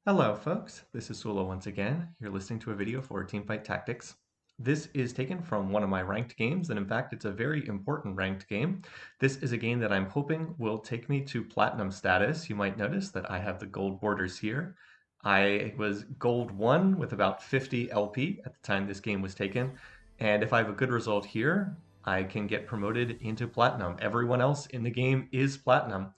Hello folks, this is Sula once again. You're listening to a video for Teamfight Tactics. This is taken from one of my ranked games, and in fact it's a very important ranked game. This is a game that I'm hoping will take me to platinum status. You might notice that I have the gold borders here. I was gold 1 with about 50 LP at the time this game was taken, and if I have a good result here, I can get promoted into platinum. Everyone else in the game is platinum.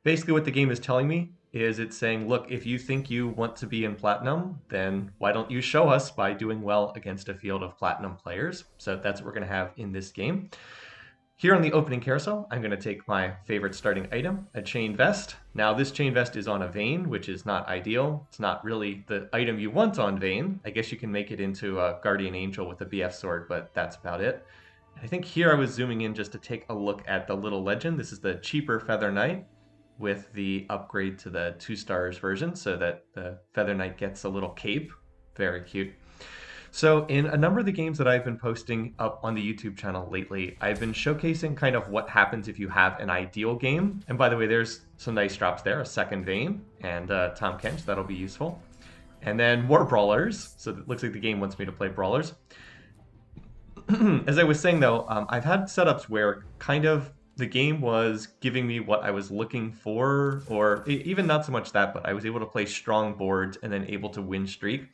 Basically what the game is telling me is it's saying, look, if you think you want to be in platinum, then why don't you show us by doing well against a field of platinum players? So that's what we're going to have in this game. Here on the opening carousel, I'm going to take my favorite starting item, a chain vest. Now this chain vest is on a Vayne, which is not ideal. It's not really the item you want on Vayne. I guess you can make it into a Guardian Angel with a BF sword, but that's about it. I think here I was zooming in just to take a look at the little legend. This is the cheaper Feather Knight with the upgrade to the 2 stars version so that the Feather Knight gets a little cape. Very cute. So in a number of the games that I've been posting up on the YouTube channel lately, I've been showcasing kind of what happens if you have an ideal game. And by the way, there's some nice drops there, a second Vayne and Tom Kench, that'll be useful. And then more brawlers, so it looks like the game wants me to play brawlers. As I was saying though, I've had setups where kind of the game was giving me what I was looking for, or even not so much that, but I was able to play strong boards and then able to win streak.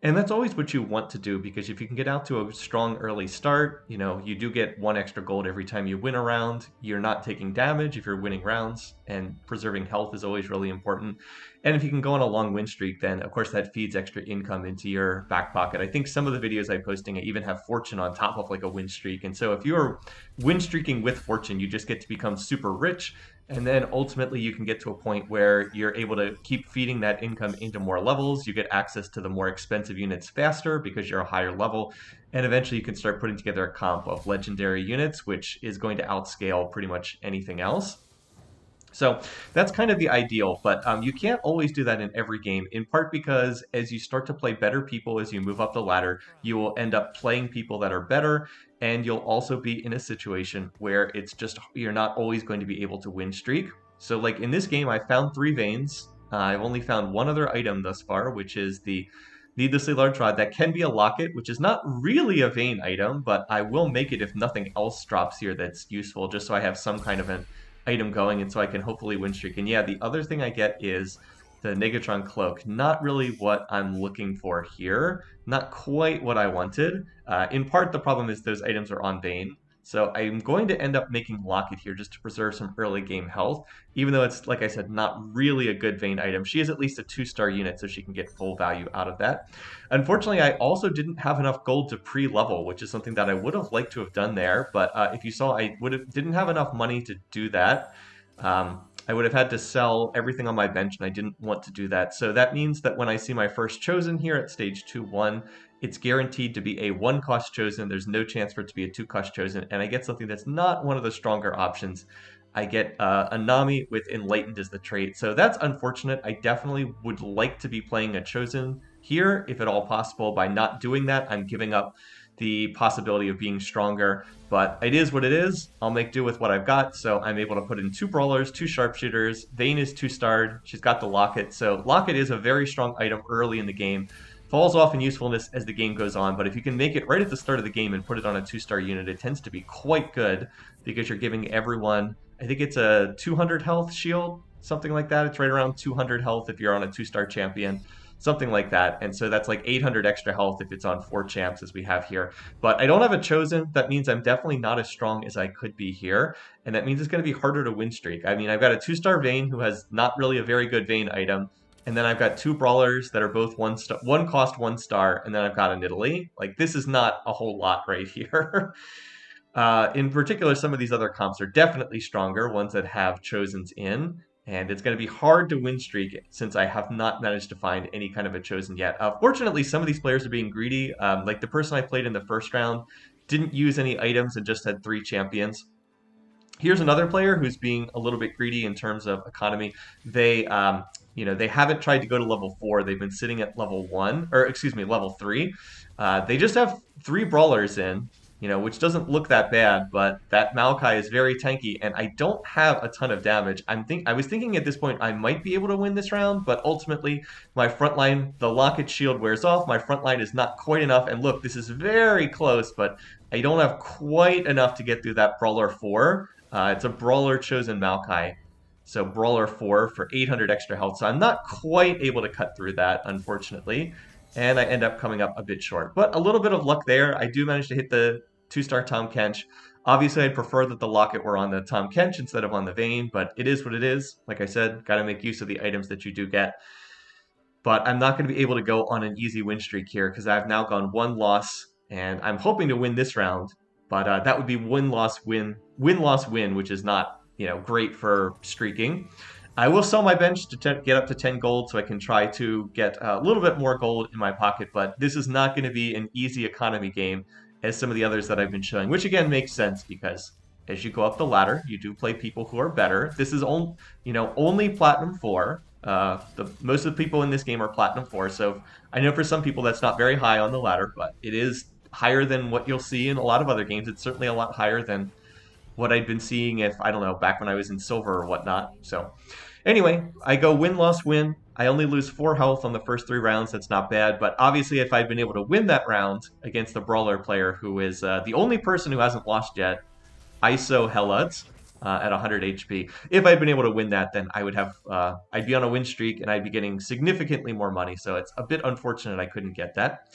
And that's always what you want to do, because if you can get out to a strong early start, you do get 1 extra gold every time you win a round. You're not taking damage if you're winning rounds, and preserving health is always really important. And if you can go on a long win streak, then of course that feeds extra income into your back pocket. I think some of the videos I'm posting, I even have fortune on top of like a win streak. And so if you're win streaking with fortune, you just get to become super rich. And then ultimately you can get to a point where you're able to keep feeding that income into more levels. You get access to the more expensive units faster because you're a higher level. And eventually you can start putting together a comp of legendary units, which is going to outscale pretty much anything else. So that's kind of the ideal, but you can't always do that in every game, in part because as you start to play better people as you move up the ladder, you will end up playing people that are better, and you'll also be in a situation where it's just, you're not always going to be able to win streak. So like in this game, I found 3 Vaynes. I've only found 1 other item thus far, which is the needlessly large rod that can be a locket, which is not really a Vayne item, but I will make it if nothing else drops here that's useful, just so I have some kind of an item going, and so I can hopefully win streak. And yeah, the other thing I get is the Negatron Cloak. Not really what I'm looking for here. Not quite what I wanted. In part, the problem is those items are on Vayne. So I'm going to end up making Locket here just to preserve some early game health, even though it's, like I said, not really a good Vayne item. She is at least a 2-star unit, so she can get full value out of that. Unfortunately, I also didn't have enough gold to pre-level, which is something that I would have liked to have done there, but if you saw, I didn't have enough money to do that. I would have had to sell everything on my bench, and I didn't want to do that. So that means that when I see my first chosen here at stage 2-1, it's guaranteed to be a 1-cost chosen. There's no chance for it to be a 2-cost chosen, and I get something that's not one of the stronger options. I get a Nami with Enlightened as the trait. So that's unfortunate. I definitely would like to be playing a chosen here, if at all possible. By not doing that, I'm giving up the possibility of being stronger, but it is what it is. I'll make do with what I've got. So I'm able to put in 2 brawlers, 2 sharpshooters. Vayne is 2-starred. She's got the locket. So locket is a very strong item early in the game. Falls off in usefulness as the game goes on, but if you can make it right at the start of the game and put it on a 2-star unit, it tends to be quite good, because you're giving everyone, I think it's a 200 health shield, something like that. It's right around 200 health if you're on a 2-star champion, something like that. And so that's like 800 extra health if it's on 4 champs, as we have here. But I don't have a chosen. That means I'm definitely not as strong as I could be here, and that means it's going to be harder to win streak. I mean, I've got a 2-star Vayne who has not really a very good Vayne item, and then I've got 2 brawlers that are both 1 cost 1 star, and then I've got an Italy. Like, this is not a whole lot right here. In particular, some of these other comps are definitely stronger, ones that have chosens in, and it's going to be hard to win streak since I have not managed to find any kind of a chosen yet. Fortunately, some of these players are being greedy. Like the person I played in the first round didn't use any items and just had 3 champions. Here's another player who's being a little bit greedy in terms of economy. They they haven't tried to go to level 4. They've been sitting at level 1, or excuse me, level 3. They just have 3 brawlers in, which doesn't look that bad, but that Maokai is very tanky, and I don't have a ton of damage. I was thinking at this point I might be able to win this round, but ultimately my front line, the Locket Shield wears off. My front line is not quite enough, and look, this is very close, but I don't have quite enough to get through that Brawler 4. It's a Brawler Chosen Maokai. So Brawler 4 for 800 extra health. So I'm not quite able to cut through that, unfortunately. And I end up coming up a bit short. But a little bit of luck there. I do manage to hit the 2-star Tom Kench. Obviously, I'd prefer that the Locket were on the Tom Kench instead of on the Vayne, but it is what it is. Like I said, got to make use of the items that you do get. But I'm not going to be able to go on an easy win streak here because I've now gone 1 loss, and I'm hoping to win this round. But that would be win-loss-win, win-loss-win, which is not, great for streaking. I will sell my bench to get up to 10 gold so I can try to get a little bit more gold in my pocket, but this is not going to be an easy economy game as some of the others that I've been showing, which again makes sense because as you go up the ladder, you do play people who are better. This is only Platinum 4. Most of the people in this game are Platinum 4, so I know for some people that's not very high on the ladder, but it is higher than what you'll see in a lot of other games. It's certainly a lot higher than what I'd been seeing I don't know, back when I was in silver or whatnot. So anyway, I go win, loss, win. I only lose 4 health on the first 3 rounds. That's not bad. But obviously, if I'd been able to win that round against the Brawler player, who is the only person who hasn't lost yet, ISO Helluds, at 100 HP. If I'd been able to win that, then I would have, I'd be on a win streak and I'd be getting significantly more money. So it's a bit unfortunate I couldn't get that.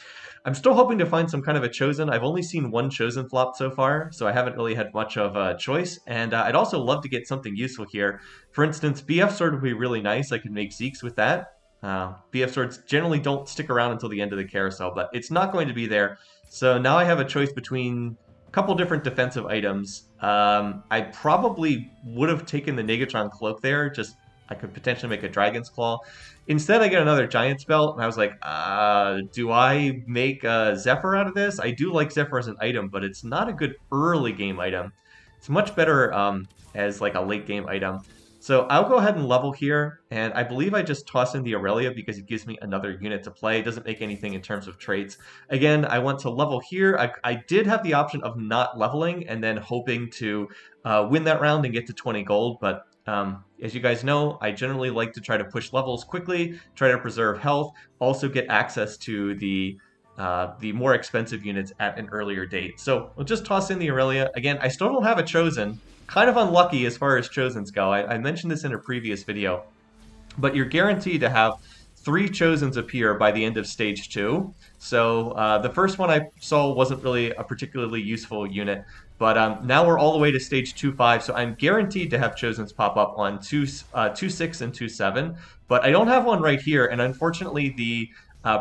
I'm still hoping to find some kind of a Chosen. I've only seen 1 Chosen flop so far, so I haven't really had much of a choice. And I'd also love to get something useful here. For instance, BF Sword would be really nice. I could make Zeeks with that. BF Swords generally don't stick around until the end of the carousel, but it's not going to be there. So now I have a choice between a couple different defensive items. I probably would have taken the Negatron Cloak there, just I could potentially make a Dragon's Claw. Instead, I get another Giant's Belt, and I was like, do I make a Zephyr out of this? I do like Zephyr as an item, but it's not a good early game item. It's much better as like a late game item. So I'll go ahead and level here, and I believe I just toss in the Aurelia because it gives me another unit to play. It doesn't make anything in terms of traits. Again, I want to level here. I did have the option of not leveling and then hoping to win that round and get to 20 gold, but as you guys know, I generally like to try to push levels quickly, try to preserve health, also get access to the more expensive units at an earlier date. So we'll just toss in the Aurelia. Again, I still don't have a Chosen. Kind of unlucky as far as Chosens go. I mentioned this in a previous video, but you're guaranteed to have 3 Chosens appear by the end of Stage 2. So the first one I saw wasn't really a particularly useful unit, but now we're all the way to Stage 2-5, so I'm guaranteed to have Chosens pop up on 2-6 and 2-7, but I don't have one right here, and unfortunately the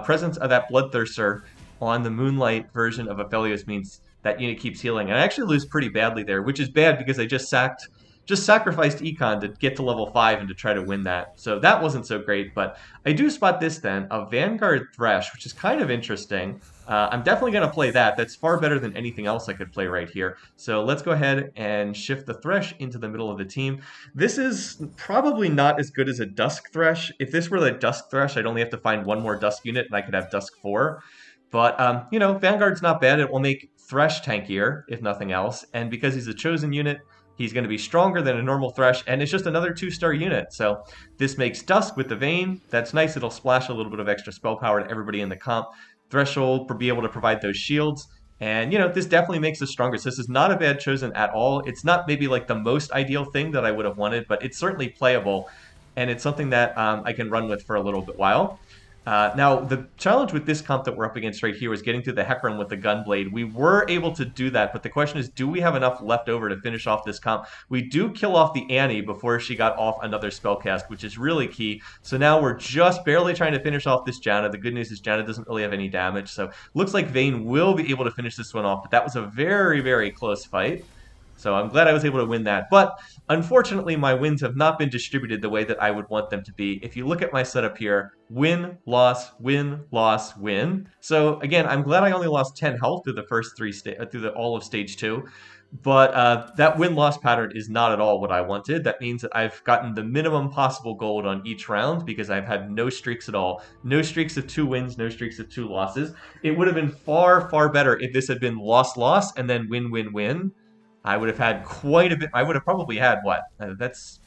presence of that Bloodthirster on the Moonlight version of Aphelios means that unit keeps healing. And I actually lose pretty badly there, which is bad because I just sacrificed Econ to get to level 5 and to try to win that. So that wasn't so great, but I do spot this then, a Vanguard Thresh, which is kind of interesting. I'm definitely going to play that. That's far better than anything else I could play right here. So let's go ahead and shift the Thresh into the middle of the team. This is probably not as good as a Dusk Thresh. If this were the Dusk Thresh, I'd only have to find 1 more Dusk unit and I could have Dusk 4. But, Vanguard's not bad. It will make Thresh tankier, if nothing else. And because he's a Chosen unit, he's going to be stronger than a normal Thresh, and it's just another 2-star unit. So this makes Dusk with the Vayne. That's nice. It'll splash a little bit of extra spell power to everybody in the comp. Threshold will be able to provide those shields. And, this definitely makes us stronger. So this is not a bad Chosen at all. It's not maybe like the most ideal thing that I would have wanted, but it's certainly playable. And it's something that I can run with for a little bit while. Now, the challenge with this comp that we're up against right here is getting through the Hecarim with the Gunblade. We were able to do that, but the question is, do we have enough left over to finish off this comp? We do kill off the Annie before she got off another spellcast, which is really key. So now we're just barely trying to finish off this Janna. The good news is Janna doesn't really have any damage, so looks like Vayne will be able to finish this one off, but that was a very, very close fight. So I'm glad I was able to win that. But unfortunately, my wins have not been distributed the way that I would want them to be. If you look at my setup here, win, loss, win, loss, win. So again, I'm glad I only lost 10 health through the first 3 all of Stage 2. But that win-loss pattern is not at all what I wanted. That means that I've gotten the minimum possible gold on each round because I've had no streaks at all. No streaks of 2 wins, no streaks of 2 losses. It would have been far, far better if this had been loss-loss and then win-win-win. I would have had quite a bit. I would have probably had what? That's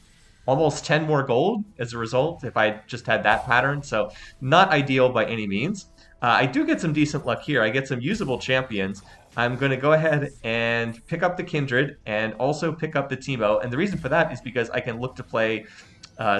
almost 10 more gold as a result if I just had that pattern. So not ideal by any means. I do get some decent luck here. I get some usable champions. I'm going to go ahead and pick up the Kindred and also pick up the Teemo. And the reason for that is because I can look to play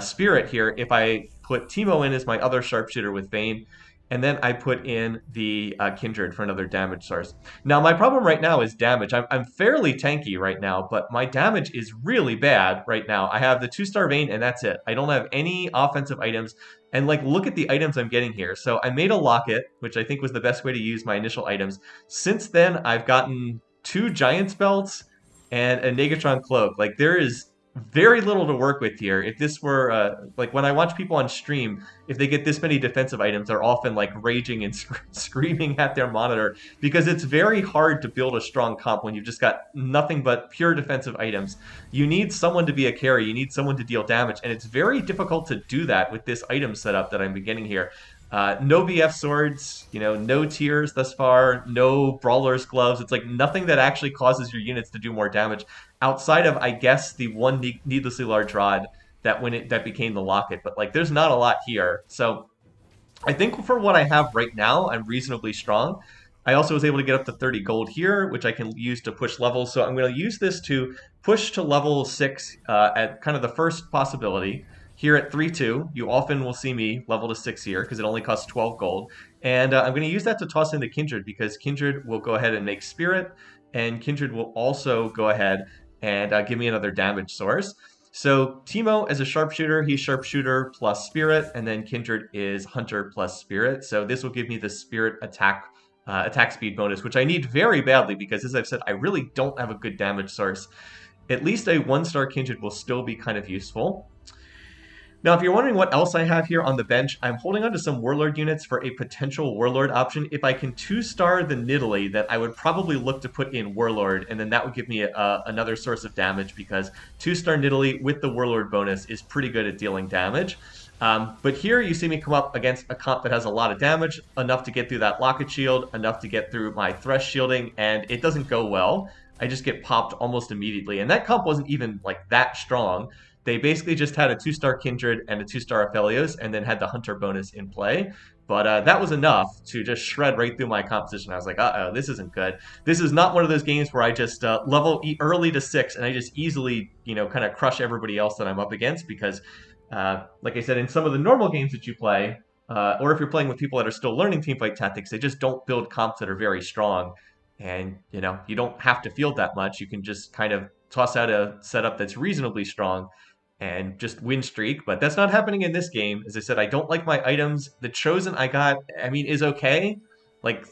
Spirit here if I put Teemo in as my other sharpshooter with Vayne, and then I put in the Kindred for another damage source. Now, my problem right now is damage. I'm fairly tanky right now, but my damage is really bad right now. I have the 2-star Vayne, and that's it. I don't have any offensive items. And, like, look at the items I'm getting here. So I made a Locket, which I think was the best way to use my initial items. Since then, I've gotten 2 Giant's Belts and a Negatron Cloak. Like, there is very little to work with here. If this were like when I watch people on stream, if they get this many defensive items, they're often like raging and screaming at their monitor because it's very hard to build a strong comp when you've just got nothing but pure defensive items. You need someone to be a carry, you need someone to deal damage, and it's very difficult to do that with this item setup that I'm beginning here. No BF swords, no tiers thus far, no brawler's gloves. It's like nothing that actually causes your units to do more damage outside of, I guess, the one needlessly large rod that became the Locket. But like, there's not a lot here. So I think for what I have right now, I'm reasonably strong. I also was able to get up to 30 gold here, which I can use to push levels. So I'm going to use this to push to level 6 at kind of the first possibility. Here at 3-2, you often will see me level to 6 here because it only costs 12 gold. And I'm going to use that to toss into Kindred because Kindred will go ahead and make Spirit, and Kindred will also go ahead and give me another damage source. So Teemo as a sharpshooter, he's sharpshooter plus Spirit, and then Kindred is hunter plus Spirit. So this will give me the Spirit attack speed bonus, which I need very badly because, as I've said, I really don't have a good damage source. At least a 1-star Kindred will still be kind of useful. Now, if you're wondering what else I have here on the bench, I'm holding on to some Warlord units for a potential Warlord option. If I can 2-star the Nidalee, then I would probably look to put in Warlord, and then that would give me another source of damage because 2-star Nidalee with the Warlord bonus is pretty good at dealing damage. But here you see me come up against a comp that has a lot of damage, enough to get through that Locket shield, enough to get through my Thresh shielding, and it doesn't go well. I just get popped almost immediately, and that comp wasn't even like that strong. They basically just had a 2-star Kindred and a 2-star Aphelios, and then had the Hunter bonus in play. But that was enough to just shred right through my composition. I was like, uh-oh, this isn't good. This is not one of those games where I just level early to 6, and I just easily, kind of crush everybody else that I'm up against because, like I said, in some of the normal games that you play, or if you're playing with people that are still learning teamfight tactics, they just don't build comps that are very strong. And, you don't have to field that much. You can just kind of toss out a setup that's reasonably strong and just win streak, but that's not happening in this game. As I said, I don't like my items. The Chosen I got, is okay. Like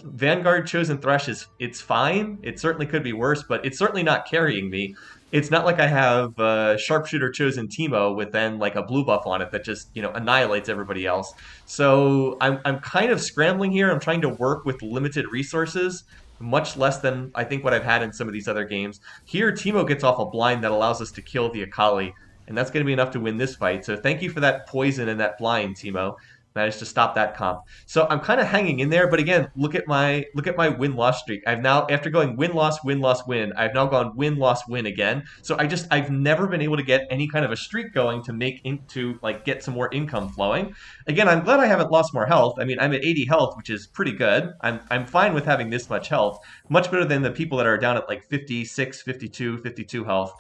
Vanguard Chosen Thresh it's fine. It certainly could be worse, but it's certainly not carrying me. It's not like I have Sharpshooter Chosen Teemo with then like a blue buff on it that just annihilates everybody else. So I'm kind of scrambling here. I'm trying to work with limited resources, much less than I think what I've had in some of these other games. Here, Teemo gets off a blind that allows us to kill the Akali, and that's going to be enough to win this fight. So thank you for that poison and that blind, Teemo. Managed to stop that comp. So I'm kind of hanging in there, but again, look at my win-loss streak. I've now, after going win-loss, win-loss, win, I've now gone win-loss, win again. So I've never been able to get any kind of a streak going to get some more income flowing. Again, I'm glad I haven't lost more health. I'm at 80 health, which is pretty good. I'm fine with having this much health. Much better than the people that are down at like 56, 52 health.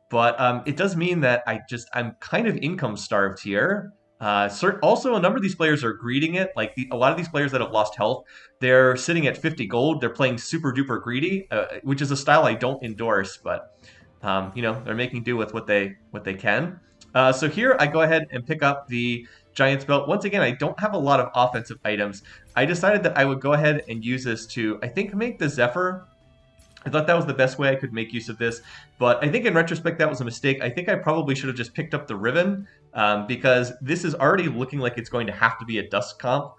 But it does mean that I'm kind of income starved here. Also, a number of these players are greeding it. Like a lot of these players that have lost health, they're sitting at 50 gold. They're playing super duper greedy, which is a style I don't endorse. But they're making do with what they can. So here I go ahead and pick up the Giant's Belt. Once again, I don't have a lot of offensive items. I decided that I would go ahead and use this to, I think, make the Zephyr. I thought that was the best way I could make use of this, but I think in retrospect that was a mistake. I think I probably should have just picked up the Riven because this is already looking like it's going to have to be a Dusk comp.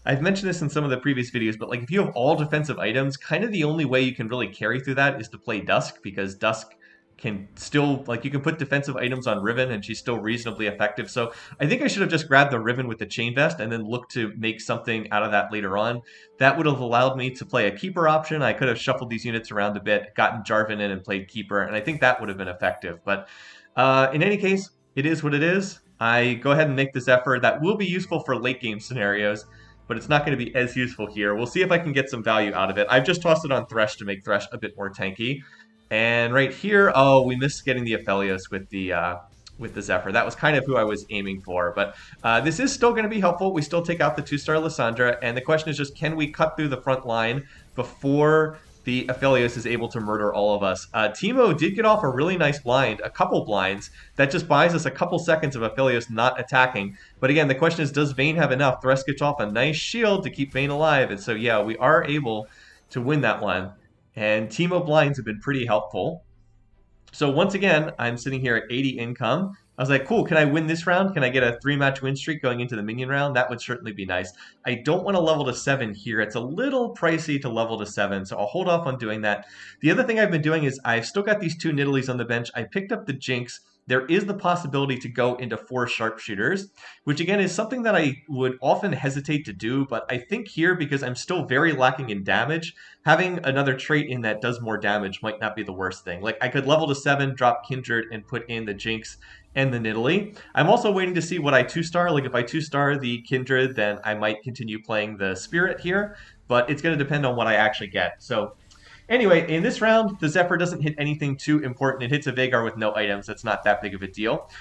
I've mentioned this in some of the previous videos, but like if you have all defensive items, kind of the only way you can really carry through that is to play Dusk, because Dusk can still, like, you can put defensive items on Riven and she's still reasonably effective. So I think I should have just grabbed the Riven with the Chain Vest and then looked to make something out of that later on. That would have allowed me to play a Keeper option. I could have shuffled these units around a bit, gotten Jarvan in and played Keeper, and I think that would have been effective. But in any case, it is what it is. I go ahead and make this effort. That will be useful for late game scenarios, but it's not going to be as useful here. We'll see if I can get some value out of it. I've just tossed it on Thresh to make Thresh a bit more tanky. And right here, oh, we missed getting the Aphelios with the Zephyr. That was kind of who I was aiming for, but this is still going to be helpful. We still take out the 2-star Lysandra, and the question is just, can we cut through the front line before the Aphelios is able to murder all of us? Teemo did get off a really nice blind, a couple blinds, that just buys us a couple seconds of Aphelios not attacking. But again, the question is, does Vayne have enough? Thresh gets off a nice shield to keep Vayne alive, and so yeah, we are able to win that one. And Teemo blinds have been pretty helpful. So once again, I'm sitting here at 80 income. I was like, cool, can I win this round? Can I get a 3-match win streak going into the minion round? That would certainly be nice. I don't want to level to 7 here. It's a little pricey to level to 7, so I'll hold off on doing that. The other thing I've been doing is I've still got these 2 Nidalees on the bench. I picked up the Jinx. There is the possibility to go into 4 sharpshooters, which again is something that I would often hesitate to do, but I think here, because I'm still very lacking in damage, having another trait in that does more damage might not be the worst thing. Like, I could level to 7, drop Kindred, and put in the Jinx and the Nidalee. I'm also waiting to see what I 2-star. Like, if I 2-star the Kindred, then I might continue playing the Spirit here, but it's going to depend on what I actually get. So anyway, in this round, the Zephyr doesn't hit anything too important. It hits a Veigar with no items. It's not that big of a deal.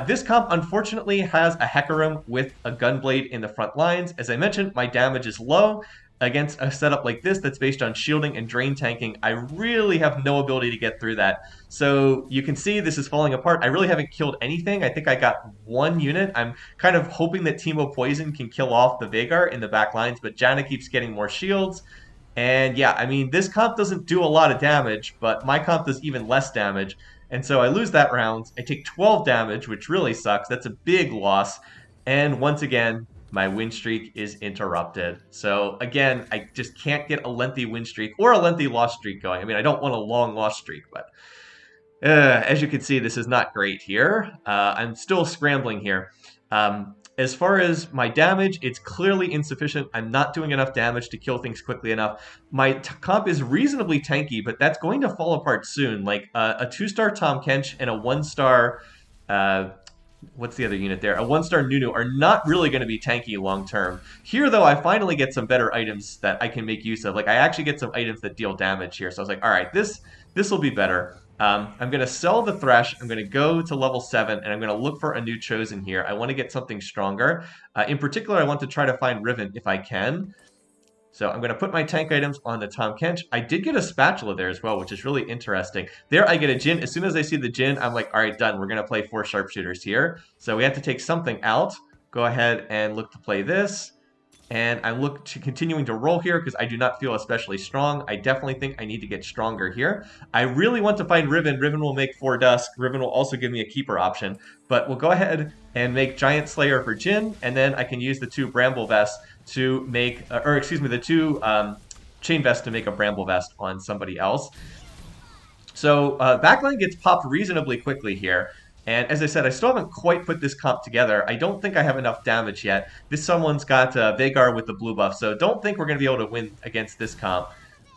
This comp, unfortunately, has a Hecarim with a Gunblade in the front lines. As I mentioned, my damage is low. Against a setup like this that's based on shielding and drain tanking, I really have no ability to get through that. So you can see this is falling apart. I really haven't killed anything. I think I got 1 unit. I'm kind of hoping that Teemo Poison can kill off the Veigar in the back lines, but Janna keeps getting more shields. And yeah, I mean, this comp doesn't do a lot of damage, but my comp does even less damage. And so I lose that round. I take 12 damage, which really sucks. That's a big loss. And once again, my win streak is interrupted. So again, I just can't get a lengthy win streak or a lengthy loss streak going. I mean, I don't want a long loss streak, but as you can see, this is not great here. I'm still scrambling here. As far as my damage, it's clearly insufficient. I'm not doing enough damage to kill things quickly enough. My comp is reasonably tanky, but that's going to fall apart soon. Like a 2-star Tahm Kench and a 1-star... what's the other unit there? A 1-star Nunu are not really going to be tanky long term. Here, though, I finally get some better items that I can make use of. Like, I actually get some items that deal damage here. So I was like, all right, this will be better. I'm going to sell the Thresh. I'm going to go to level 7, and I'm going to look for a new Chosen here. I want to get something stronger. In particular, I want to try to find Riven if I can. So I'm going to put my tank items on the Tahm Kench. I did get a spatula there as well, which is really interesting. There I get a Jhin. As soon as I see the Jhin, I'm like, all right, done. We're going to play 4 sharpshooters here. So we have to take something out. Go ahead and look to play this. And I look to continuing to roll here because I do not feel especially strong. I definitely think I need to get stronger here. I really want to find Riven. Riven will make 4 Dusk. Riven will also give me a Keeper option. But we'll go ahead and make Giant Slayer for Jhin. And then I can use the 2 Bramble Vests to make, the 2 Chain Vests to make a Bramble Vest on somebody else. So backline gets popped reasonably quickly here. And as I said, I still haven't quite put this comp together. I don't think I have enough damage yet. This someone's got Veigar with the blue buff, so don't think we're going to be able to win against this comp.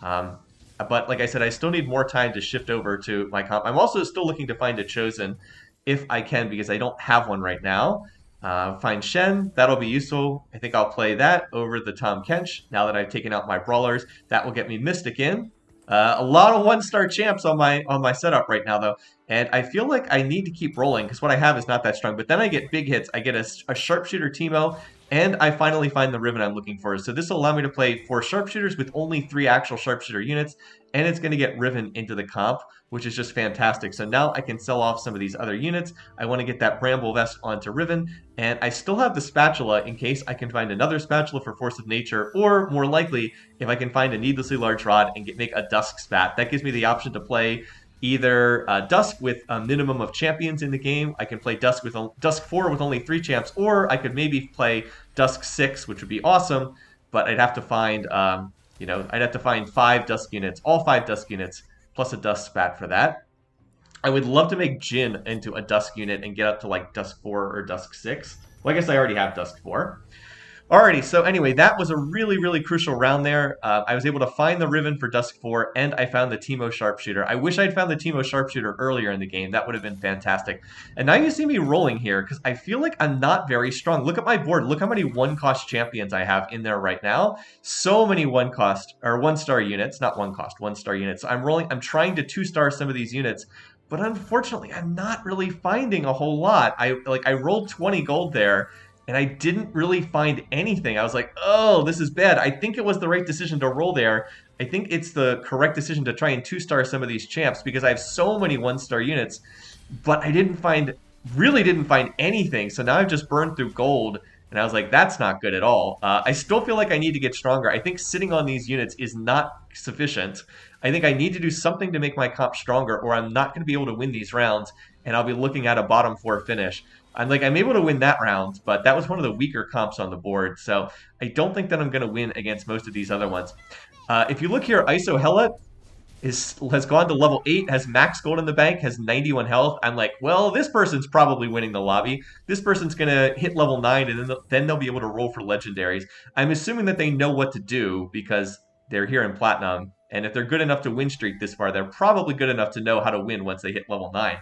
But like I said, I still need more time to shift over to my comp. I'm also still looking to find a Chosen if I can, because I don't have one right now. Find Shen, that'll be useful. I think I'll play that over the Tahm Kench now that I've taken out my brawlers. That will get me Mystic in. A lot of 1-star champs on my setup right now, though. And I feel like I need to keep rolling because what I have is not that strong. But then I get big hits. I get a sharpshooter Teemo, and I finally find the Riven I'm looking for. So this will allow me to play 4 sharpshooters with only 3 actual sharpshooter units. And it's going to get Riven into the comp, which is just fantastic. So now I can sell off some of these other units. I want to get that Bramble Vest onto Riven. And I still have the Spatula in case I can find another Spatula for Force of Nature. Or more likely, if I can find a Needlessly Large Rod and make a Dusk Spat. That gives me the option to play either Dusk with a minimum of champions in the game. I can play Dusk with Dusk 4 with only 3 champs, or I could maybe play Dusk 6, which would be awesome, but I'd have to find, I'd have to find 5 Dusk units, all 5 Dusk units, plus a Dusk spat for that. I would love to make Jin into a Dusk unit and get up to like Dusk 4 or Dusk 6. Well, I guess I already have Dusk 4. Alrighty, so anyway, that was a really, really crucial round there. I was able to find the Riven for Dusk 4, and I found the Teemo Sharpshooter. I wish I'd found the Teemo Sharpshooter earlier in the game. That would have been fantastic. And now you see me rolling here, because I feel like I'm not very strong. Look at my board. Look how many one-cost champions I have in there right now. So many one-cost, or one-star units. Not one-cost, one-star units. So I'm trying to two-star some of these units, but unfortunately, I'm not really finding a whole lot. I rolled 20 gold there, and I didn't really find anything. I was like, oh, this is bad. I think it was the right decision to roll there. I think it's the correct decision to try and two-star some of these champs because I have so many one-star units, but I really didn't find anything. So now I've just burned through gold, and I was like, that's not good at all. I still feel like I need to get stronger. I think sitting on these units is not sufficient. I think I need to do something to make my comp stronger, or I'm not going to be able to win these rounds, and I'll be looking at a bottom 4 finish. I'm able to win that round, but that was one of the weaker comps on the board, so I don't think that I'm going to win against most of these other ones. If you look here, ISO Hella has gone to level 8, has max gold in the bank, has 91 health. I'm like, well, this person's probably winning the lobby. This person's going to hit level 9, and then they'll be able to roll for legendaries. I'm assuming that they know what to do because they're here in Platinum, and if they're good enough to win streak this far, they're probably good enough to know how to win once they hit level 9.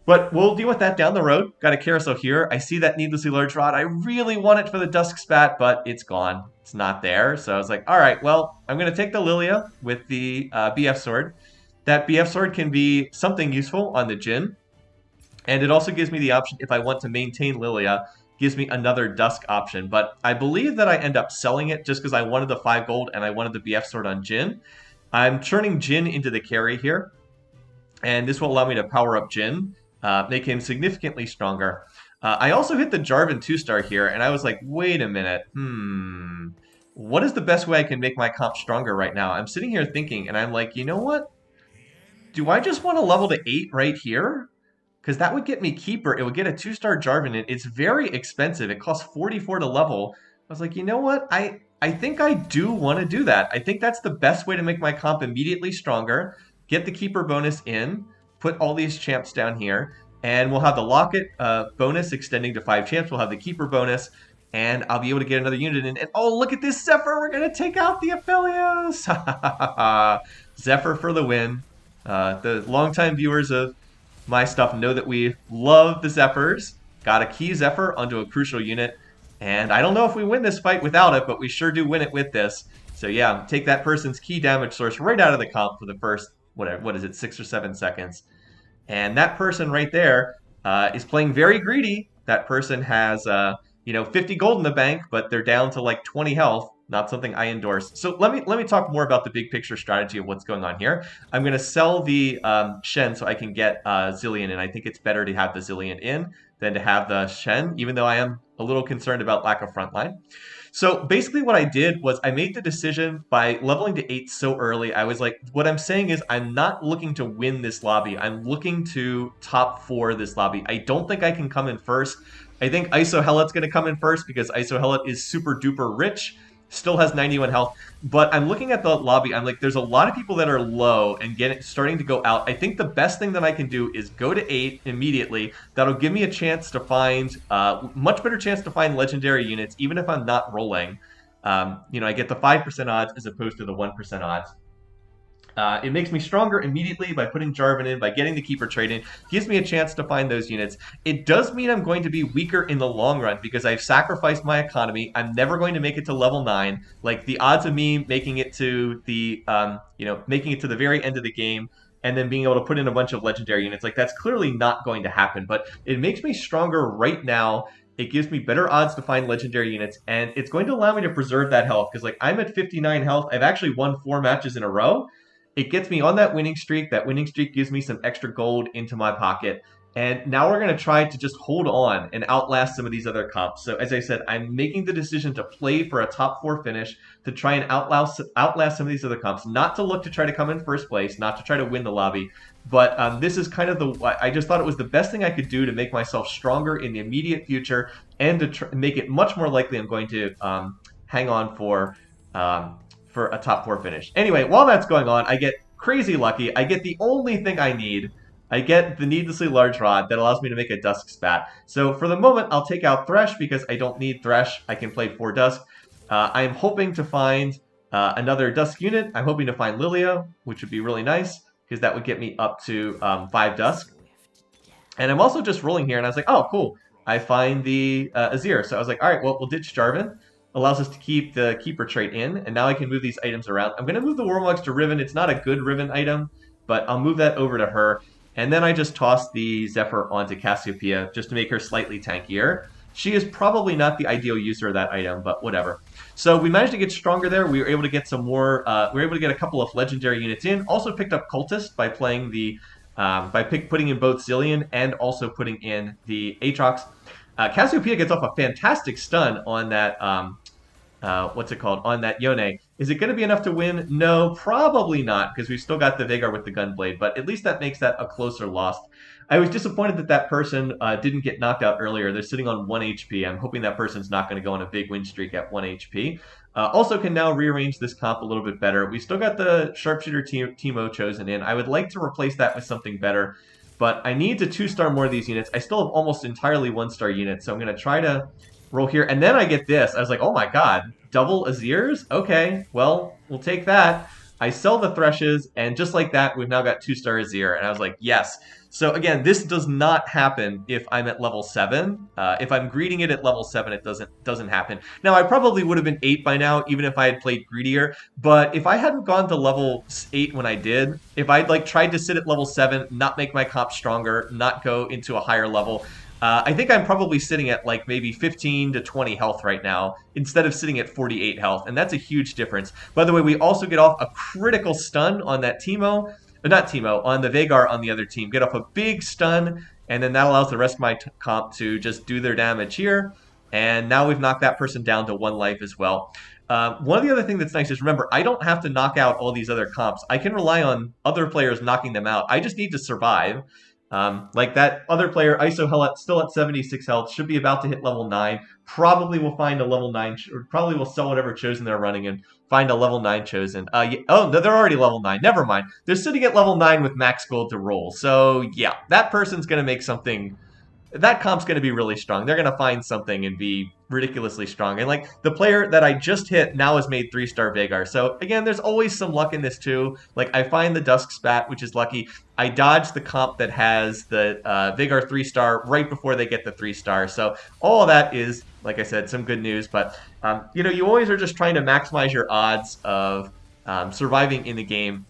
But we'll deal with that down the road. Got a carousel here. I see that needlessly large rod. I really want it for the Dusk Spat, but it's gone. It's not there. So I was like, all right, well, I'm going to take the Lilia with the BF Sword. That BF Sword can be something useful on the Jhin. And it also gives me the option, if I want to maintain Lilia, gives me another Dusk option. But I believe that I end up selling it just because I wanted the 5 gold and I wanted the BF Sword on Jhin. I'm turning Jhin into the carry here. And this will allow me to power up Jhin. Make him significantly stronger. I also hit the Jarvan 2-star here, and I was like, wait a minute. What is the best way I can make my comp stronger right now? I'm sitting here thinking, and I'm like, you know what? Do I just want to level to 8 right here? Because that would get me Keeper. It would get a 2-star Jarvan. It's very expensive. It costs 44 to level. I was like, you know what? I think I do want to do that. I think that's the best way to make my comp immediately stronger. Get the Keeper bonus in. Put all these champs down here, and we'll have the Locket bonus extending to 5 champs. We'll have the Keeper bonus, and I'll be able to get another unit in. And oh, look at this Zephyr! We're going to take out the Aphelios! Zephyr for the win. The longtime viewers of my stuff know that we love the Zephyrs. Got a key Zephyr onto a crucial unit, and I don't know if we win this fight without it, but we sure do win it with this. So yeah, take that person's key damage source right out of the comp for the first, what is it, 6 or 7 seconds. And that person right there is playing very greedy. That person has, 50 gold in the bank, but they're down to like 20 health. Not something I endorse. So let me talk more about the big picture strategy of what's going on here. I'm going to sell the Shen so I can get Zilean, and I think it's better to have the Zilean in than to have the Shen, even though I am a little concerned about lack of frontline. So basically what I did was I made the decision by leveling to 8 so early. I was like, what I'm saying is I'm not looking to win this lobby. I'm looking to top 4 this lobby. I don't think I can come in first. I think ISO Hellet's going to come in first because ISO Hellet is super duper rich. Still has 91 health, but I'm looking at the lobby. I'm like, there's a lot of people that are low and starting to go out. I think the best thing that I can do is go to 8 immediately. That'll give me a chance to find, much better chance to find legendary units, even if I'm not rolling. I get the 5% odds as opposed to the 1% odds. It makes me stronger immediately by putting Jarvan in, by getting the Keeper trade in. Gives me a chance to find those units. It does mean I'm going to be weaker in the long run because I've sacrificed my economy. I'm never going to make it to level 9. Like, the odds of me making it to the, making it to the very end of the game and then being able to put in a bunch of legendary units, like, that's clearly not going to happen. But it makes me stronger right now. It gives me better odds to find legendary units, and it's going to allow me to preserve that health because, like, I'm at 59 health. I've actually won 4 matches in a row. It gets me on that winning streak. That winning streak gives me some extra gold into my pocket. And now we're going to try to just hold on and outlast some of these other comps. So as I said, I'm making the decision to play for a top 4 finish to try and outlast some of these other comps, not to look to try to come in first place, not to try to win the lobby. But this is kind of I just thought it was the best thing I could do to make myself stronger in the immediate future and to make it much more likely I'm going to hang on for a top 4 finish. Anyway, while that's going on, I get crazy lucky. I get the only thing I need. I get the needlessly large rod that allows me to make a Dusk Spat. So for the moment, I'll take out Thresh because I don't need Thresh. I can play 4 Dusk. I'm hoping to find another Dusk unit. I'm hoping to find Lilia, which would be really nice because that would get me up to 5 Dusk. And I'm also just rolling here, and I was like, oh, cool. I find the Azir. So I was like, all right, well, we'll ditch Jarvan. Allows us to keep the Keeper trait in, and now I can move these items around. I'm going to move the Warmogs to Riven. It's not a good Riven item, but I'll move that over to her. And then I just toss the Zephyr onto Cassiopeia just to make her slightly tankier. She is probably not the ideal user of that item, but whatever. So we managed to get stronger there. We were able to get some more. We were able to get a couple of legendary units in. Also picked up Cultist by playing the putting in both Zilean and also putting in the Aatrox. Cassiopeia gets off a fantastic stun on that. What's it called? On that Yone. Is it going to be enough to win? No, probably not, because we've still got the Veigar with the Gunblade, but at least that makes that a closer loss. I was disappointed that that person didn't get knocked out earlier. They're sitting on 1 HP. I'm hoping that person's not going to go on a big win streak at 1 HP. Also can now rearrange this comp a little bit better. We still got the Sharpshooter Teemo chosen in. I would like to replace that with something better, but I need to 2-star more of these units. I still have almost entirely 1-star units, so I'm going to try to roll here. And then I get this. I was like, oh my god, double Azirs? Okay, well, we'll take that. I sell the Threshes, and just like that, we've now got 2-star Azir. And I was like, yes. So again, this does not happen if I'm at level 7. If I'm greeting it at level 7, it doesn't happen. Now, I probably would have been 8 by now, even if I had played greedier. But if I hadn't gone to level 8 when I did, if I'd like tried to sit at level 7, not make my comp stronger, not go into a higher level, I think I'm probably sitting at like maybe 15 to 20 health right now instead of sitting at 48 health, and that's a huge difference. By the way, we also get off a critical stun on that Teemo, not Teemo, on the Veigar on the other team. Get off a big stun, and then that allows the rest of my comp to just do their damage here, and now we've knocked that person down to 1 life as well. One of the other things that's nice is, remember, I don't have to knock out all these other comps. I can rely on other players knocking them out. I just need to survive. Like that other player, ISO Hell, still at 76 health, should be about to hit level 9. Probably will find a level 9, or probably will sell whatever chosen they're running and find a level 9 chosen. Oh, no, they're already level 9. Never mind. They're sitting at level 9 with max gold to roll. So, yeah, that person's going to make something. That comp's going to be really strong. They're going to find something and be ridiculously strong. And like the player that I just hit now has made 3-star Veigar. So again, there's always some luck in this too. Like I find the Dusk Spat, which is lucky. I dodge the comp that has the Veigar 3-star right before they get the 3-star. So all of that is, like I said, some good news. But you know, you always are just trying to maximize your odds of surviving in the game.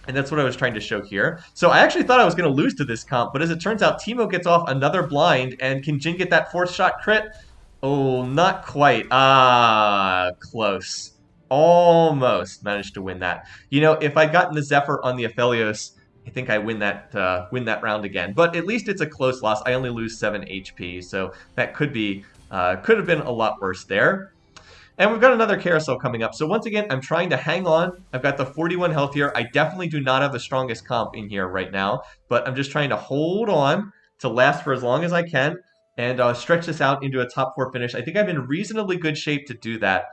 And that's what I was trying to show here. So I actually thought I was going to lose to this comp, but as it turns out, Teemo gets off another blind, and can Jhin get that 4th shot crit? Oh, not quite. Ah, close. Almost managed to win that. You know, if I'd gotten the Zephyr on the Aphelios, I think I win that round again. But at least it's a close loss. I only lose 7 HP, so that could have been a lot worse there. And we've got another carousel coming up. So once again, I'm trying to hang on. I've got the 41 health here. I definitely do not have the strongest comp in here right now, but I'm just trying to hold on to last for as long as I can and stretch this out into a top 4 finish. I think I'm in reasonably good shape to do that.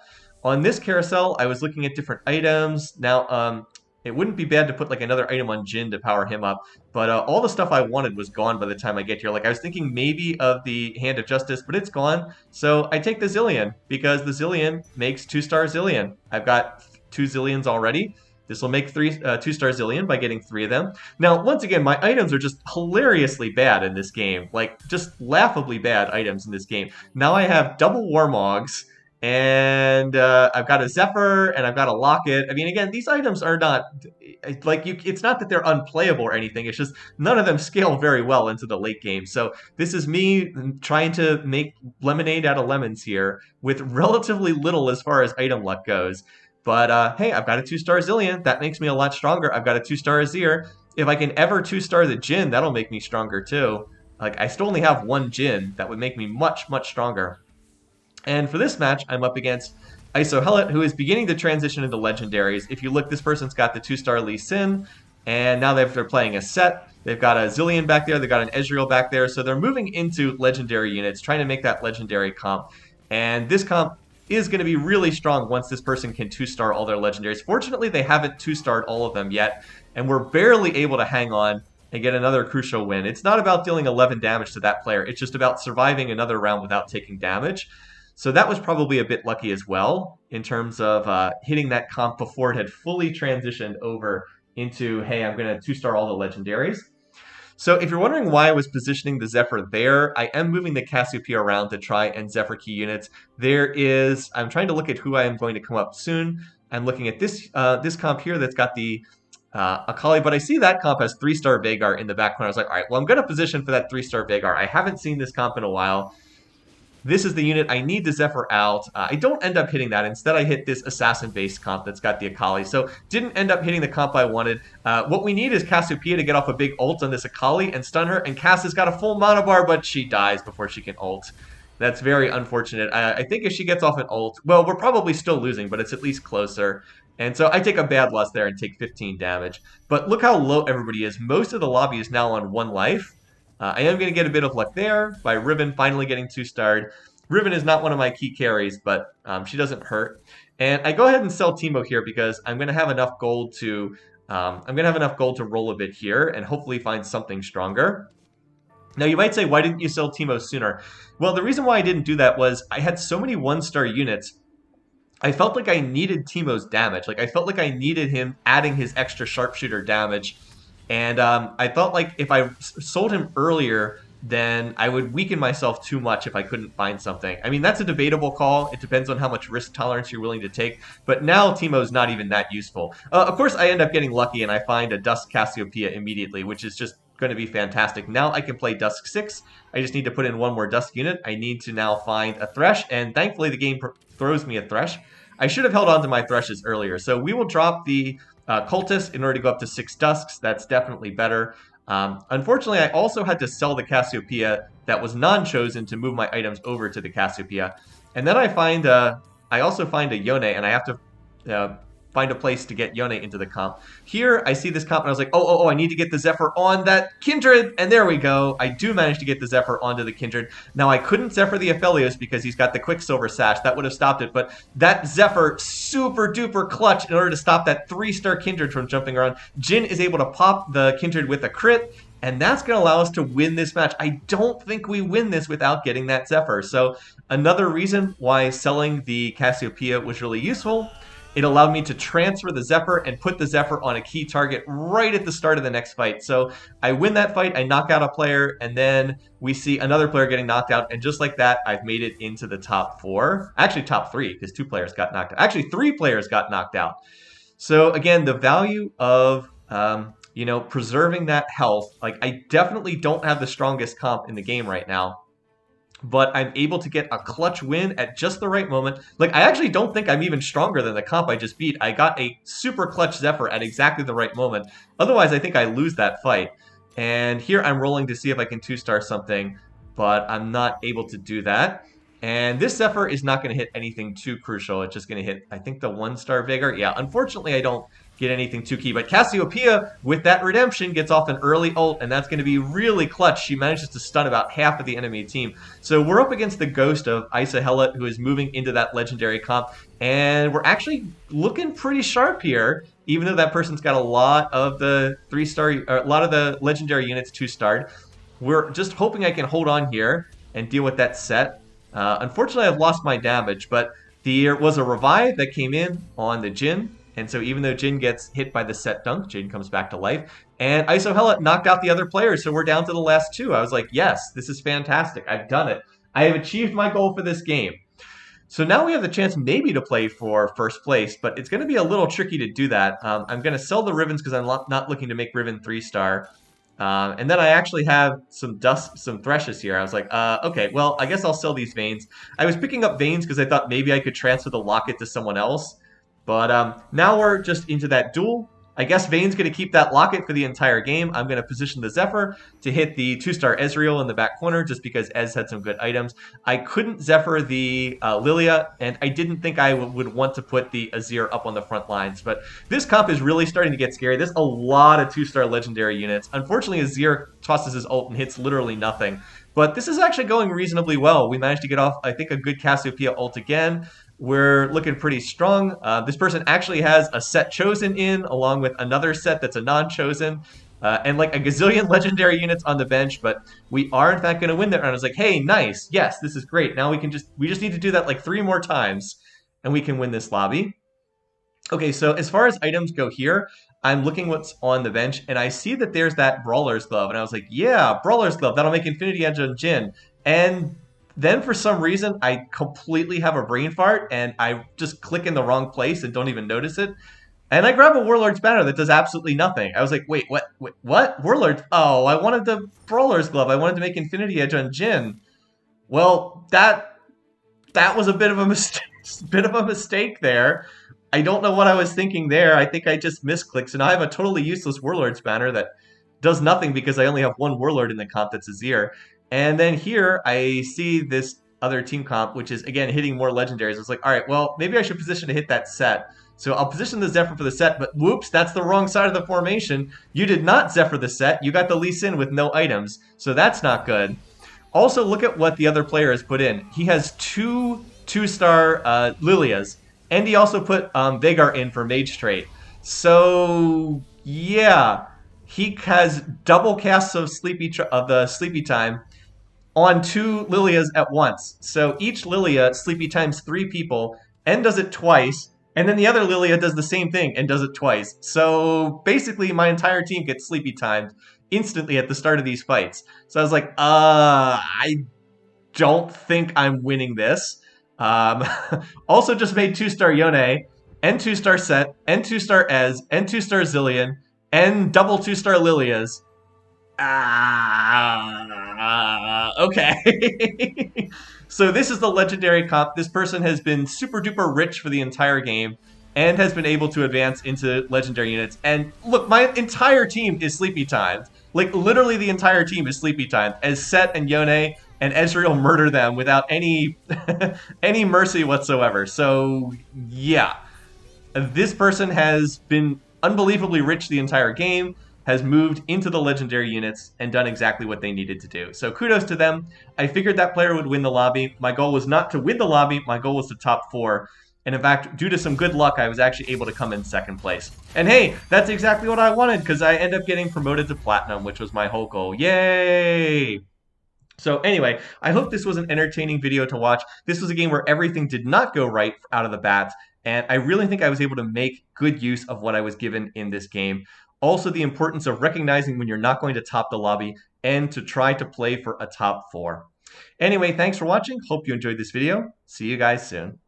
On this carousel, I was looking at different items. Now, it wouldn't be bad to put like another item on Jhin to power him up, but all the stuff I wanted was gone by the time I get here. Like I was thinking maybe of the Hand of Justice, but it's gone. So I take the Zilean because the Zilean makes 2-star Zilean. I've got 2 Zileans already. This will make 2-star Zilean by getting 3 of them. Now, once again, my items are just hilariously bad in this game. Like, just laughably bad items in this game. Now I have double Warmogs, and I've got a Zephyr, and I've got a Locket. I mean, again, these items are not, like, it's not that they're unplayable or anything. It's just none of them scale very well into the late game. So this is me trying to make lemonade out of lemons here with relatively little as far as item luck goes. But hey, I've got a 2-star Zillion. That makes me a lot stronger. I've got a 2-star Azir. If I can ever 2-star the Jhin, that'll make me stronger too. Like, I still only have one Jhin. That would make me much, much stronger. And for this match, I'm up against Iso who is beginning to transition into legendaries. If you look, this person's got the 2-star Lee Sin, and now they're playing a set. They've got a Zillion back there, they've got an Ezreal back there, so they're moving into legendary units, trying to make that legendary comp. And this comp is going to be really strong once this person can 2-star all their legendaries. Fortunately, they haven't 2-starred all of them yet, and we're barely able to hang on and get another crucial win. It's not about dealing 11 damage to that player, it's just about surviving another round without taking damage. So that was probably a bit lucky as well in terms of hitting that comp before it had fully transitioned over into, hey, I'm going to 2-star all the legendaries. So if you're wondering why I was positioning the Zephyr there, I am moving the Cassiopeia around to try and Zephyr key units. I'm trying to look at who I am going to come up soon. I'm looking at this comp here that's got the Akali, but I see that comp has 3-star Veigar in the back corner. I was like, all right, well, I'm going to position for that 3-star Veigar. I haven't seen this comp in a while. This is the unit I need to Zephyr out. I don't end up hitting that. Instead, I hit this assassin-based comp that's got the Akali. So didn't end up hitting the comp I wanted. What we need is Cassiopeia to get off a big ult on this Akali and stun her. And Cass has got a full mana bar, but she dies before she can ult. That's very unfortunate. I think if she gets off an ult, well, we're probably still losing, but it's at least closer. And so I take a bad loss there and take 15 damage. But look how low everybody is. Most of the lobby is now on 1 life. I am going to get a bit of luck there by Riven finally getting 2-starred. Riven is not one of my key carries, but she doesn't hurt. And I go ahead and sell Teemo here because I'm going to have enough gold to roll a bit here and hopefully find something stronger. Now you might say, why didn't you sell Teemo sooner? Well, the reason why I didn't do that was I had so many 1-star units. I felt like I needed Teemo's damage. Like I felt like I needed him adding his extra sharpshooter damage. And I felt like if I sold him earlier, then I would weaken myself too much if I couldn't find something. I mean, that's a debatable call. It depends on how much risk tolerance you're willing to take. But now Teemo's not even that useful. Of course, I end up getting lucky and I find a Dusk Cassiopeia immediately, which is just going to be fantastic. Now I can play Dusk 6. I just need to put in one more Dusk unit. I need to now find a Thresh, and thankfully the game throws me a Thresh. I should have held on to my Threshes earlier. So we will drop the Cultist in order to go up to 6 Dusks. That's definitely better. Unfortunately, I also had to sell the Cassiopeia that was non-chosen to move my items over to the Cassiopeia. And then I also find a Yone, and I have to find a place to get Yone into the comp. Here, I see this comp, and I was like, oh, I need to get the Zephyr on that Kindred, and there we go. I do manage to get the Zephyr onto the Kindred. Now, I couldn't Zephyr the Aphelios because he's got the Quicksilver Sash. That would have stopped it, but that Zephyr, super duper clutch in order to stop that 3-star Kindred from jumping around. Jhin is able to pop the Kindred with a crit, and that's going to allow us to win this match. I don't think we win this without getting that Zephyr. So another reason why selling the Cassiopeia was really useful. It allowed me to transfer the Zephyr and put the Zephyr on a key target right at the start of the next fight. So I win that fight, I knock out a player, and then we see another player getting knocked out. And just like that, I've made it into the top 4. Actually, top 3, because 2 players got knocked out. Actually, 3 players got knocked out. So again, the value of preserving that health. Like, I definitely don't have the strongest comp in the game right now, but I'm able to get a clutch win at just the right moment. Like, I actually don't think I'm even stronger than the comp I just beat. I got a super clutch Zephyr at exactly the right moment. Otherwise, I think I lose that fight. And here I'm rolling to see if I can 2-star something, but I'm not able to do that. And this Zephyr is not going to hit anything too crucial. It's just going to hit, I think, the 1-star Veigar. Yeah, unfortunately, I don't get anything too key. But Cassiopeia, with that redemption, gets off an early ult, and that's going to be really clutch. She manages to stun about half of the enemy team. So we're up against the ghost of Isa, who is moving into that legendary comp. And we're actually looking pretty sharp here, even though that person's got a lot of the 3-star, or a lot of the legendary units 2-starred. We're just hoping I can hold on here and deal with that set. Unfortunately, I've lost my damage, but there was a revive that came in on the Jhin. And so even though Jhin gets hit by the set dunk, Jhin comes back to life. And Iso knocked out the other players, so we're down to the last 2. I was like, yes, this is fantastic. I've done it. I have achieved my goal for this game. So now we have the chance maybe to play for first place, but it's going to be a little tricky to do that. I'm going to sell the Rivens because I'm not looking to make Riven 3-star. And then I actually have some Threshes here. I was like, okay, well, I guess I'll sell these Veins. I was picking up Veins because I thought maybe I could transfer the Locket to someone else. But now we're just into that duel. I guess Vane's going to keep that locket for the entire game. I'm going to position the Zephyr to hit the 2-star Ezreal in the back corner just because Ez had some good items. I couldn't Zephyr the Lilia, and I didn't think I would want to put the Azir up on the front lines. But this comp is really starting to get scary. There's a lot of 2-star legendary units. Unfortunately, Azir tosses his ult and hits literally nothing. But this is actually going reasonably well. We managed to get off, I think, a good Cassiopeia ult again. We're looking pretty strong. This person actually has a set chosen in, along with another set that's a non-chosen, and like a gazillion legendary units on the bench. But we are in fact going to win that round. I was like, hey, nice, yes, this is great. Now we just need to do that like 3 more times, and we can win this lobby. Okay, so as far as items go here, I'm looking what's on the bench, and I see that there's that Brawler's Glove, and I was like, yeah, Brawler's Glove, that'll make Infinity Edge on Jhin. And then for some reason, I completely have a brain fart, and I just click in the wrong place and don't even notice it. And I grab a Warlord's Banner that does absolutely nothing. I was like, wait, what? Warlord? Oh, I wanted the Brawler's Glove. I wanted to make Infinity Edge on Jhin. Well, that was a bit of a mistake there. I don't know what I was thinking there. I think I just misclicked. So now I have a totally useless Warlord's Banner that does nothing because I only have one Warlord in the comp that's Azir. And then here I see this other team comp, which is, again, hitting more legendaries. I was like, all right, well, maybe I should position to hit that set. So I'll position the Zephyr for the set, but whoops, that's the wrong side of the formation. You did not Zephyr the set. You got the Lee Sin with no items. So that's not good. Also, look at what the other player has put in. He has 2-star Lilias. And he also put Veigar in for Mage trait. So, yeah. He has double casts of the Sleepy Time on 2 Lilias at once. So each Lilia Sleepy Times 3 people and does it twice. And then the other Lilia does the same thing and does it twice. So basically my entire team gets Sleepy Timed instantly at the start of these fights. So I was like, I don't think I'm winning this. Also just made 2-star Yone, and 2-star Set, and 2-star Ez, and 2-star Zillion, and double 2-star Lilias. Okay. So this is the legendary comp. This person has been super duper rich for the entire game and has been able to advance into legendary units. And look, my entire team is Sleepy Timed. Like, literally the entire team is Sleepy Timed, as Set and Yone and Ezreal murder them without any any mercy whatsoever. So, yeah. This person has been unbelievably rich the entire game, has moved into the legendary units, and done exactly what they needed to do. So kudos to them. I figured that player would win the lobby. My goal was not to win the lobby, my goal was to top 4. And in fact, due to some good luck, I was actually able to come in 2nd place. And hey, that's exactly what I wanted, because I ended up getting promoted to Platinum, which was my whole goal. Yay! So anyway, I hope this was an entertaining video to watch. This was a game where everything did not go right out of the bat, and I really think I was able to make good use of what I was given in this game. Also, the importance of recognizing when you're not going to top the lobby and to try to play for a top 4. Anyway, thanks for watching. Hope you enjoyed this video. See you guys soon.